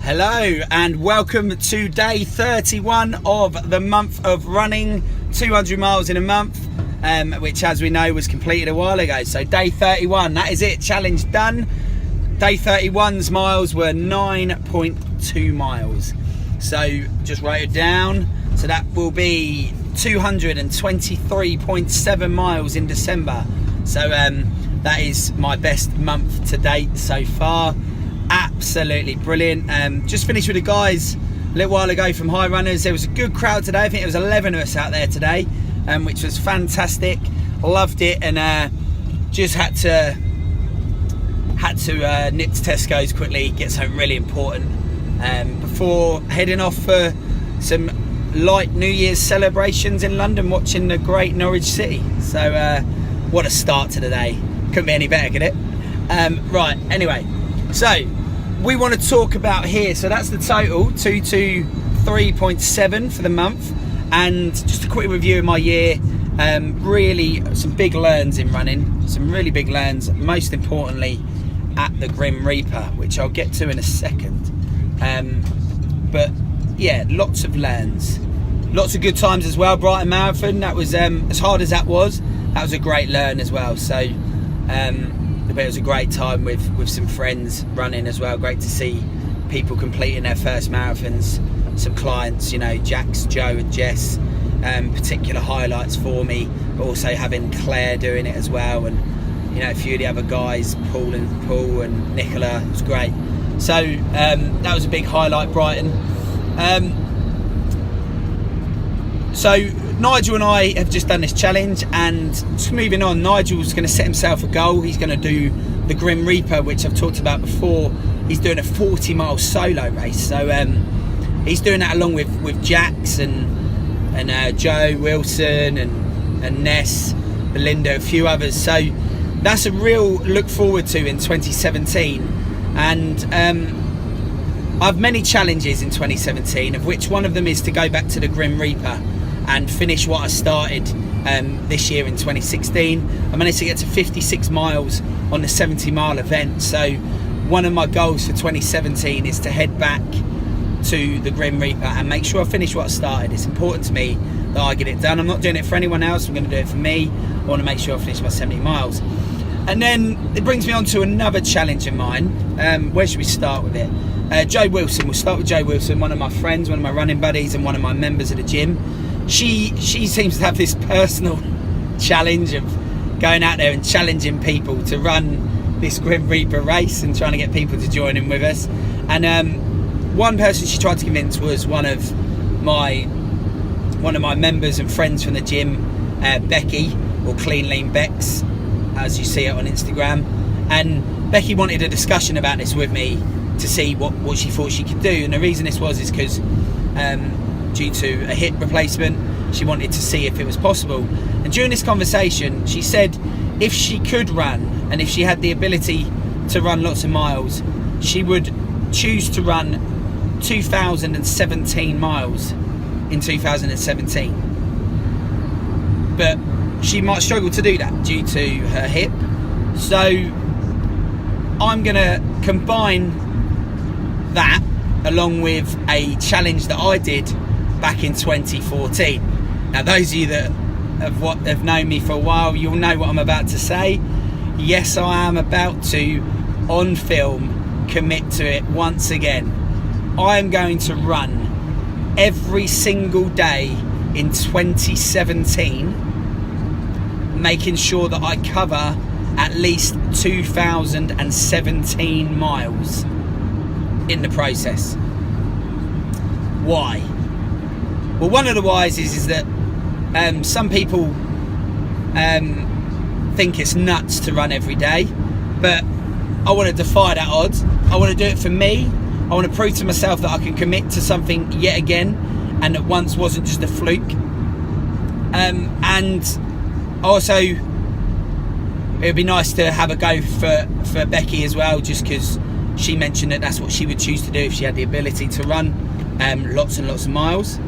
Hello and welcome to day 31 of the month of running 200 miles in a month, which as we know was completed a while ago. So day 31, that is it, challenge done. Day 31's miles were 9.2 miles. So just write it down. So that will be 223.7 miles in December. So that is my best month to date so far. Absolutely brilliant. Just finished with the guys a little while ago from High Runners. There was a good crowd today. I think there was 11 of us out there today, which was fantastic. Loved it, and just had to nip to Tesco's quickly, get something really important before heading off for some light New Year's celebrations in London, watching the great Norwich City. So what a start to the day. Couldn't be any better, could it? Right, anyway, so we want to talk about here, so that's the total, 223.7 for the month, and just a quick review of my year. Really some big learns in running, some really big learns, most importantly at the Grim Reaper, which I'll get to in a second. But yeah, lots of learns, lots of good times as well. Brighton Marathon, that was as hard as that was a great learn as well. So but it was a great time with some friends running as well. Great to see people completing their first marathons, some clients, you know, Jax, Joe and Jess, particular highlights for me, but also having Claire doing it as well, and you know, a few of the other guys, Paul and Nicola. It was great. So that was a big highlight, Brighton. So Nigel and I have just done this challenge, and just moving on, Nigel's going to set himself a goal. He's going to do the Grim Reaper, which I've talked about before. He's doing a 40-mile solo race. So he's doing that along with Jax and Joe Wilson and Ness, Belinda, a few others. So that's a real look forward to in 2017. And I have many challenges in 2017, of which one of them is to go back to the Grim Reaper and finish what I started this year in 2016. I managed to get to 56 miles on the 70-mile event. So one of my goals for 2017 is to head back to the Grim Reaper and make sure I finish what I started. It's important to me that I get it done. I'm not doing it for anyone else. I'm going to do it for me. I want to make sure I finish my 70 miles. And then it brings me on to another challenge of mine. Where should we start with it? Joe Wilson. We'll start with Joe Wilson, one of my friends, one of my running buddies, and one of my members of the gym. She seems to have this personal challenge of going out there and challenging people to run this Grim Reaper race and trying to get people to join in with us. And one person she tried to convince was one of my members and friends from the gym, Becky, or Clean Lean Bex, as you see it on Instagram. And Becky wanted a discussion about this with me to see what she thought she could do. And the reason this was is because due to a hip replacement, she wanted to see if it was possible. And during this conversation, she said if she could run, and if she had the ability to run lots of miles, she would choose to run 2017 miles in 2017. But she might struggle to do that due to her hip. So I'm gonna combine that along with a challenge that I did back in 2014. Now those of you that have known me for a while, you'll know what I'm about to say. Yes, I am about to, on film, commit to it once again. I am going to run every single day in 2017, making sure that I cover at least 2017 miles in the process. Why? Well, one of the whys is that some people think it's nuts to run every day, but I want to defy that odds. I want to do it for me. I want to prove to myself that I can commit to something yet again, and that once wasn't just a fluke. And also, it would be nice to have a go for Becky as well, just because she mentioned that that's what she would choose to do if she had the ability to run lots and lots of miles.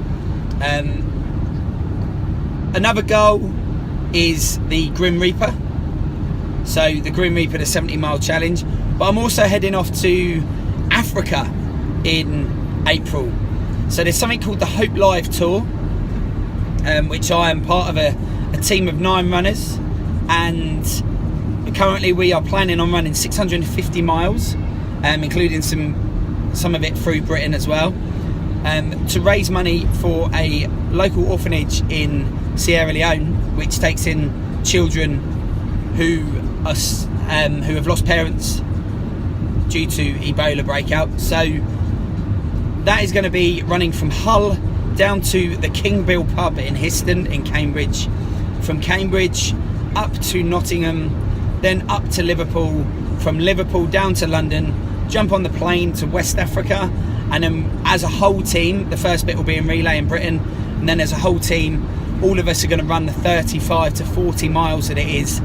Another goal is the Grim Reaper. So the Grim Reaper, the 70-mile challenge. But I'm also heading off to Africa in April. So there's something called the Hope Live Tour, which I am part of a team of 9 runners, and currently we are planning on running 650 miles, including some of it through Britain as well, to raise money for a local orphanage in Sierra Leone, which takes in children who have lost parents due to Ebola breakout. So that is going to be running from Hull down to the King Bill pub in Histon in Cambridge, from Cambridge up to Nottingham, then up to Liverpool, from Liverpool down to London, jump on the plane to West Africa, and then as a whole team, the first bit will be in relay in Britain, and then as a whole team, all of us are going to run the 35 to 40 miles that it is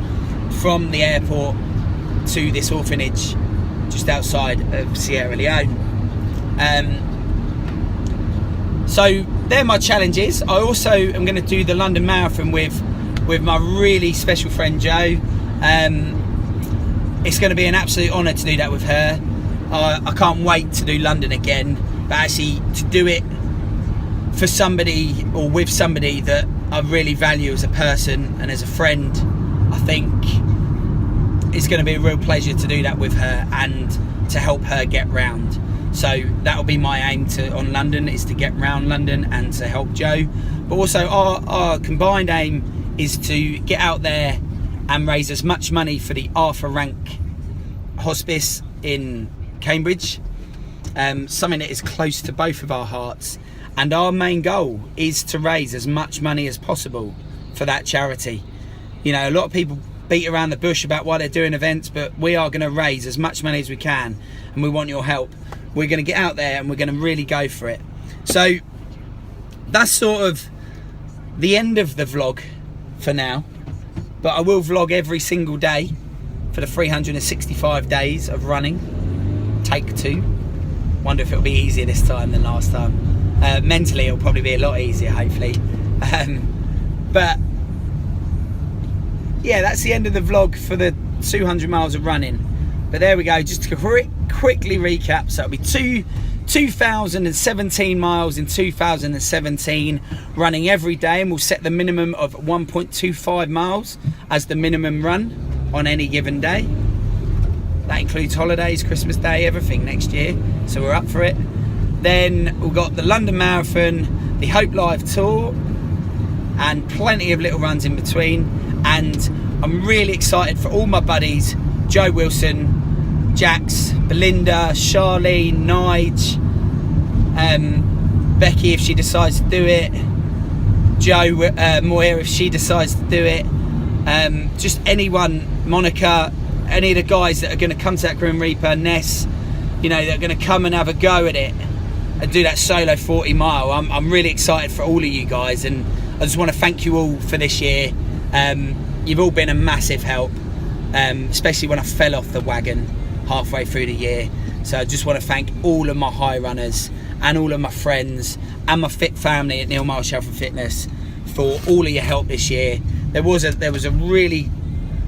from the airport to this orphanage just outside of Sierra Leone. So they're my challenges. I also am going to do the London Marathon with my really special friend Jo. It's going to be an absolute honour to do that with her. I can't wait to do London again, but actually to do it for somebody or with somebody that I really value as a person and as a friend, I think it's going to be a real pleasure to do that with her and to help her get round. So that'll be my aim on London, is to get round London and to help Jo. But also our combined aim is to get out there and raise as much money for the Arthur Rank Hospice in Cambridge, something that is close to both of our hearts. And our main goal is to raise as much money as possible for that charity. You know, a lot of people beat around the bush about why they're doing events, but we are going to raise as much money as we can, and we want your help. We're going to get out there and we're going to really go for it. So that's sort of the end of the vlog for now, but I will vlog every single day for the 365 days of running. Take 2. Wonder if it'll be easier this time than last time. Mentally it'll probably be a lot easier, hopefully. But yeah, that's the end of the vlog for the 200 miles of running. But there we go, just to quickly recap. So it'll be 2017 miles in 2017, running every day, and we'll set the minimum of 1.25 miles as the minimum run on any given day. That includes holidays, Christmas Day, everything next year, so we're up for it. Then we've got the London Marathon, the Hope Live Tour, and plenty of little runs in between. And I'm really excited for all my buddies, Jo Wilson, Jax, Belinda, Charlene, Nige, Becky if she decides to do it, Jo Moir if she decides to do it, just anyone, Monica, any of the guys that are going to come to that Grim Reaper, Ness, you know, that are going to come and have a go at it and do that solo 40 mile. I'm really excited for all of you guys, and I just want to thank you all for this year. You've all been a massive help, especially when I fell off the wagon halfway through the year. So I just want to thank all of my high runners and all of my friends and my fit family at Neil Marsh Health and Fitness for all of your help this year. There was a really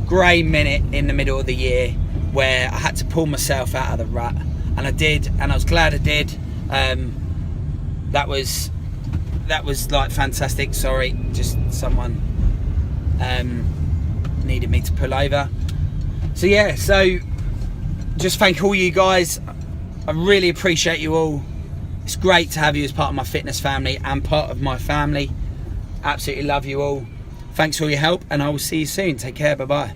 grey minute in the middle of the year where I had to pull myself out of the rut, and I did, and I was glad I did. That was like fantastic. Sorry, just someone needed me to pull over. So yeah, so just thank all you guys. I really appreciate you all. It's great to have you as part of my fitness family and part of my family. Absolutely love you all. Thanks for all your help, and I will see you soon. Take care. Bye bye.